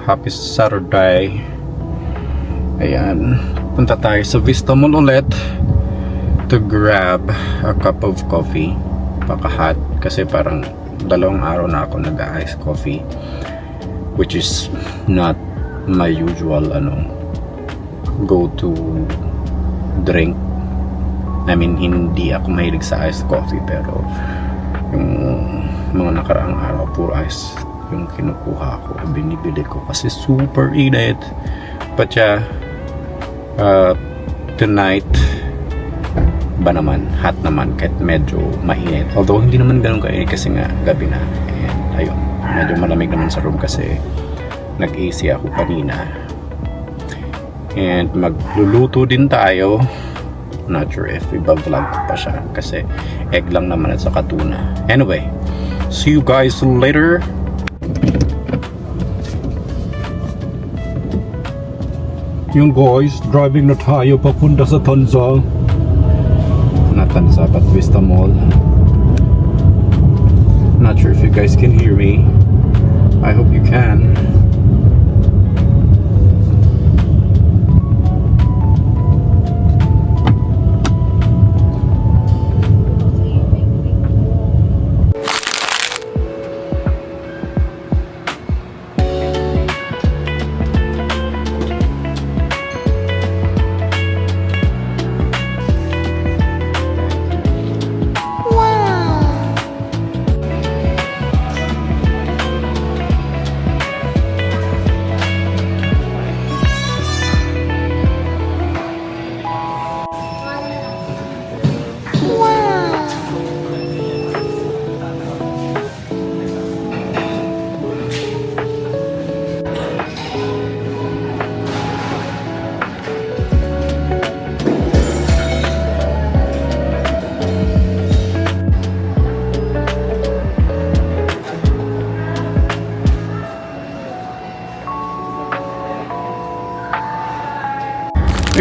happy Saturday. Ayan, punta tayo sa Vista Mall ulit to grab a cup of coffee. Paka-hot kasi parang 2 araw na ako nag-ice coffee, which is not my usual go to drink. I mean, hindi ako mahilig sa iced coffee, pero yung mga nakaraang araw puro ice yung kinukuha ko, binibili ko kasi super init. But yeah, tonight ba naman, hot naman kahit medyo mainit, although hindi naman ganun kainit kasi nga gabi na. And ayun, medyo malamig naman sa room kasi nag-AC ako kanina. And magluluto din tayo. Not sure if iba-vlog ko pa siya kasi egg lang naman at saka tuna. Anyway, see you guys later. Yung guys, driving na tayo papunta sa Tanza. Not Tanza but Vista Mall. Not sure if you guys can hear me. I hope you can.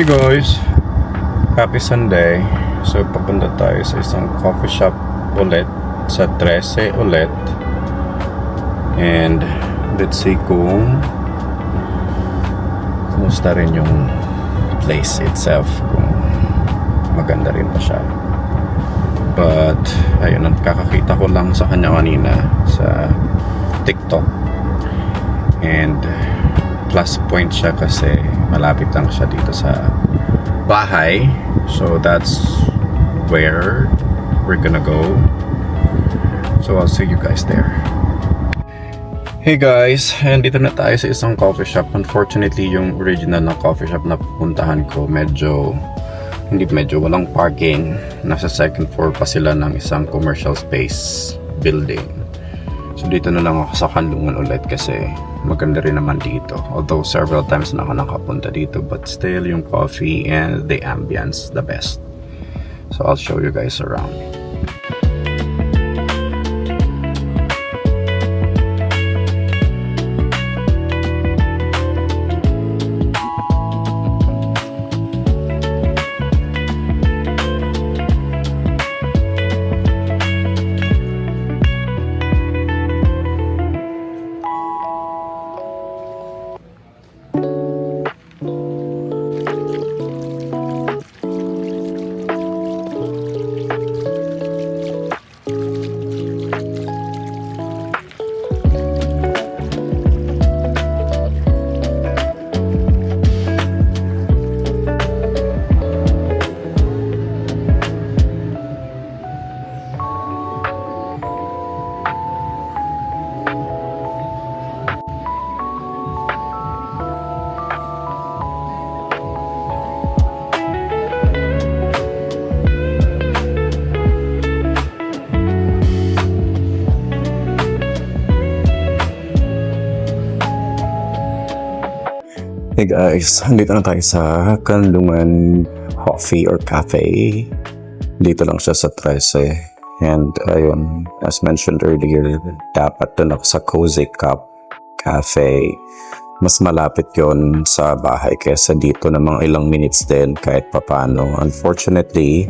Hey guys, happy Sunday. So papunta tayo sa isang coffee shop ulit, sa 13 ulit. And let's see kumusta rin yung place itself, kung maganda rin pa siya. But ayun, nakakakita ko lang sa kanya kanina sa TikTok. And plus point siya kasi malapit lang siya dito sa bahay. So that's where we're gonna go. So I'll see you guys there. Hey guys, dito na tayo sa isang coffee shop. Unfortunately, yung original na coffee shop na pupuntahan ko medyo walang parking. Nasa second floor pa sila ng isang commercial space building. So dito na lang ako sa Kanlungan ulit kasi maganda rin naman dito. Although several times na ako nakapunta dito, but still yung coffee and the ambience the best. So I'll show you guys around. Hey guys, dito na tayo sa Kanlungan Coffee or Cafe. Dito lang siya sa 13. And ayun, as mentioned earlier, dapat doon ako sa Cozy Cup Cafe. Mas malapit yon sa bahay kaysa dito na mga ilang minutes din kahit papano. Unfortunately,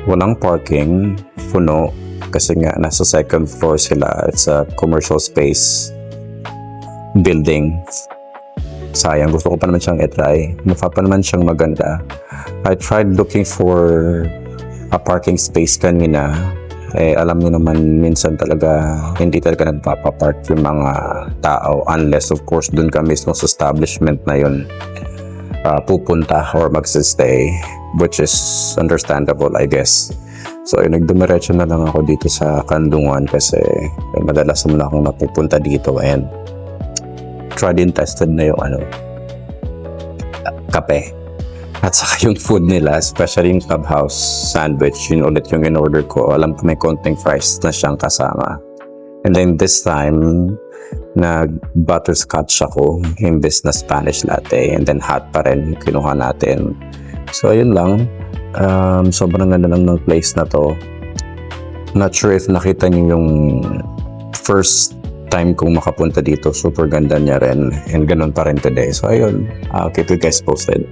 walang parking, puno, kasi nga nasa second floor sila. It's a commercial space. building. Sayang, gusto ko pa naman siyang i-try. Mukha pa naman siyang maganda. I tried looking for a parking space kanina. Alam niyo naman, minsan talaga hindi talaga nagpapapark yung mga tao unless of course dun ka mismo sa establishment na yun pupunta or magsistay, which is understandable, I guess. So nagdumiretso na lang ako dito sa Kandungan kasi madalas muna akong napupunta dito and tried and tested na yung kape at saka yung food nila, especially yung Clubhouse sandwich. Yun ulit yung in-order ko. Alam ko may konting fries na siyang kasama. And then this time nag-butterscotch ako imbes na Spanish latte, and then hot pa rin yung kinuha natin. So ayun lang, sobrang ganda lang ng place na to. Not sure if nakita niyo yung first time kong makapunta dito. Super ganda niya rin, and ganun pa rin today. So ayun, I'll keep you guys posted.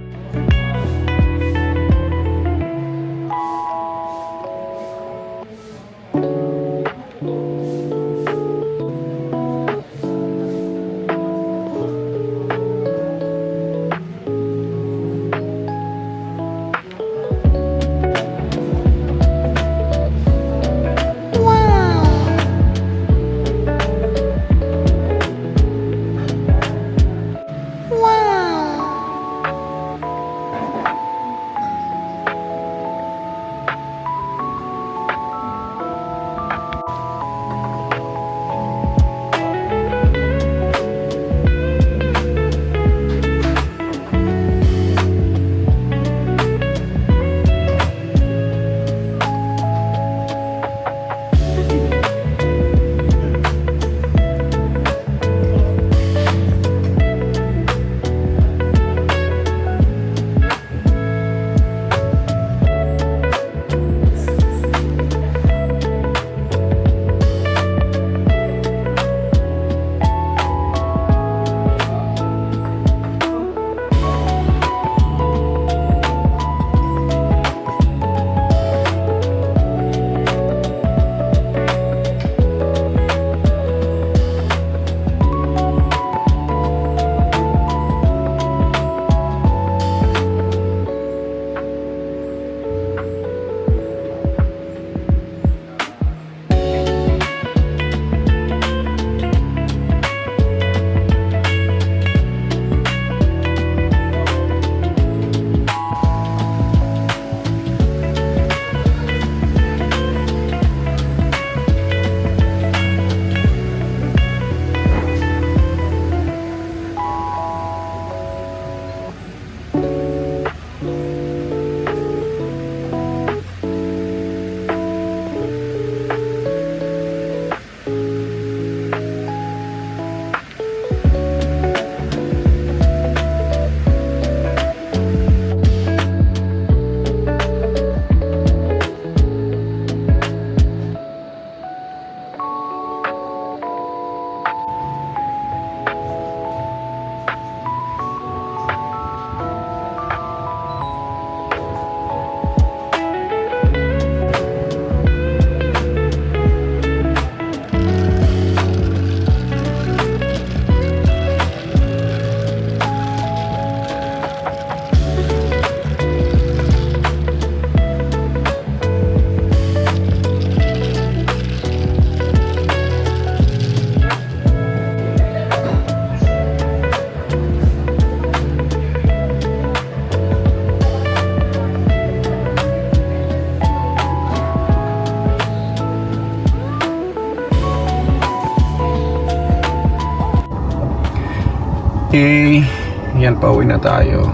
Yan, pauwi na tayo.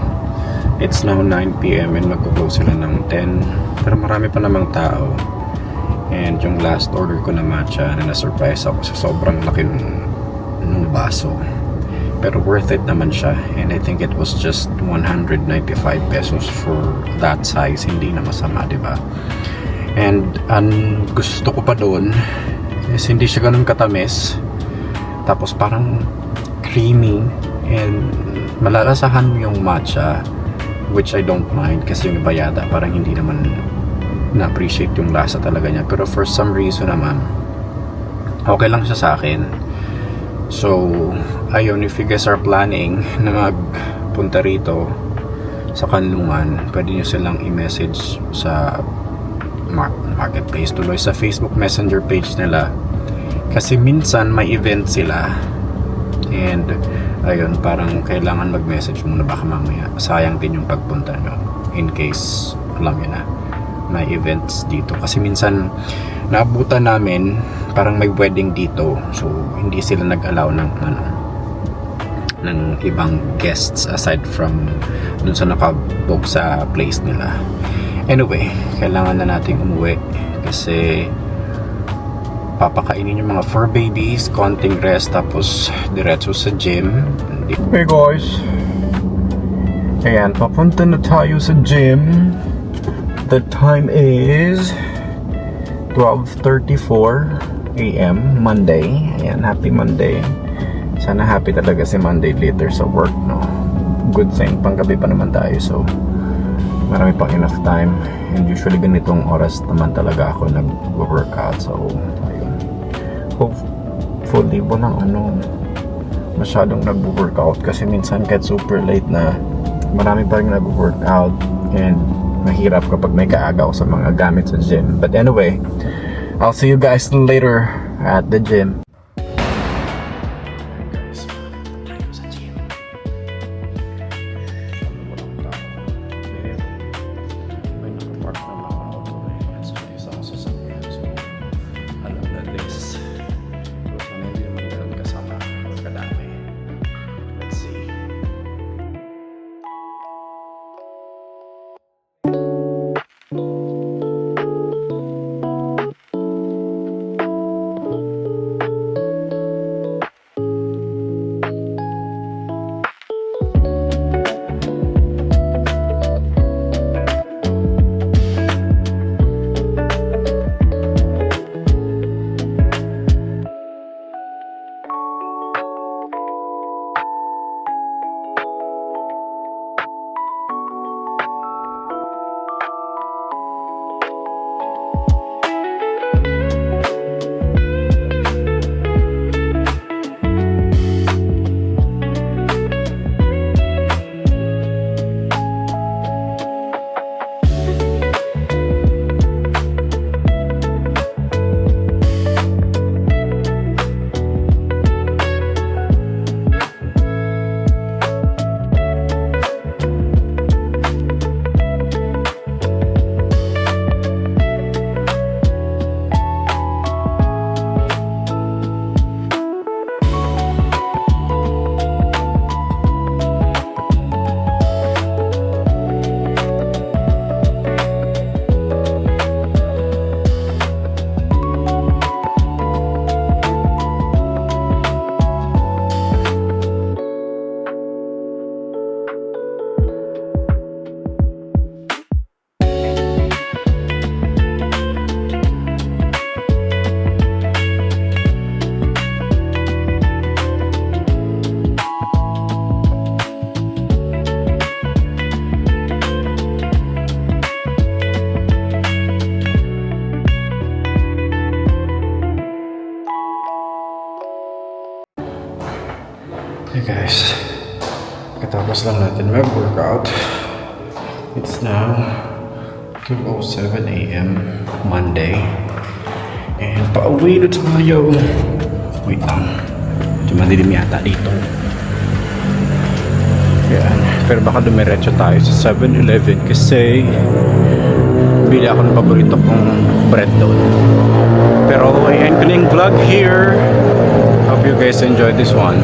It's now 9 PM and magko-close sila ng 10. Pero marami pa namang tao. And yung last order ko na matcha, na na-surprise ako sa sobrang laki nung baso. Pero worth it naman siya. And I think it was just 195 pesos for that size. Hindi na masama, diba? And ang gusto ko pa doon is hindi siya ganun katamis. Tapos parang creamy. And malalasahan mo yung matcha, which I don't mind kasi yung iba yata parang hindi naman na-appreciate yung lasa talaga niya. Pero for some reason naman, okay lang siya sa akin. So, ayun, if you guys are planning na magpunta rito sa Kanlungan, pwede nyo silang i-message sa marketplace tuloy sa Facebook Messenger page nila, kasi minsan may event sila and ayun, parang kailangan mag-message muna, baka mamaya sayang din yung pagpunta nyo in case alam nyo na may events dito, kasi minsan naabutan namin parang may wedding dito, so hindi sila nag-allow ng ng ibang guests aside from dun sa nakabook sa place nila. Anyway, kailangan na nating umuwi kasi papakainin yung mga fur babies, konting rest, tapos diretso sa gym. Hey guys, ayan, papunta na tayo sa gym. The time is 12:34 AM, Monday. Ayan, happy Monday. Sana happy talaga si Monday later sa work, no? Good thing, panggabi pa naman tayo, so marami pang enough time. And usually ganitong oras naman talaga ako nag-workout, so ayun. Hopefully walang masyadong nag-workout, kasi minsan kahit super late na marami pa rin nag-workout and mahirap kapag may kaagaw sa mga gamit sa gym. But anyway, I'll see you guys later at the gym. Hey guys, katapos lang natin mag-workout. It's now 2:07 AM Monday and pauwi na tayo. Wait lang, madilim yata dito. Yan, pero baka dumiretso tayo sa 7-Eleven kasi bili ako ng paborito kong bread doon. Pero ayan ko na yung vlog here. Hope you guys enjoyed this one.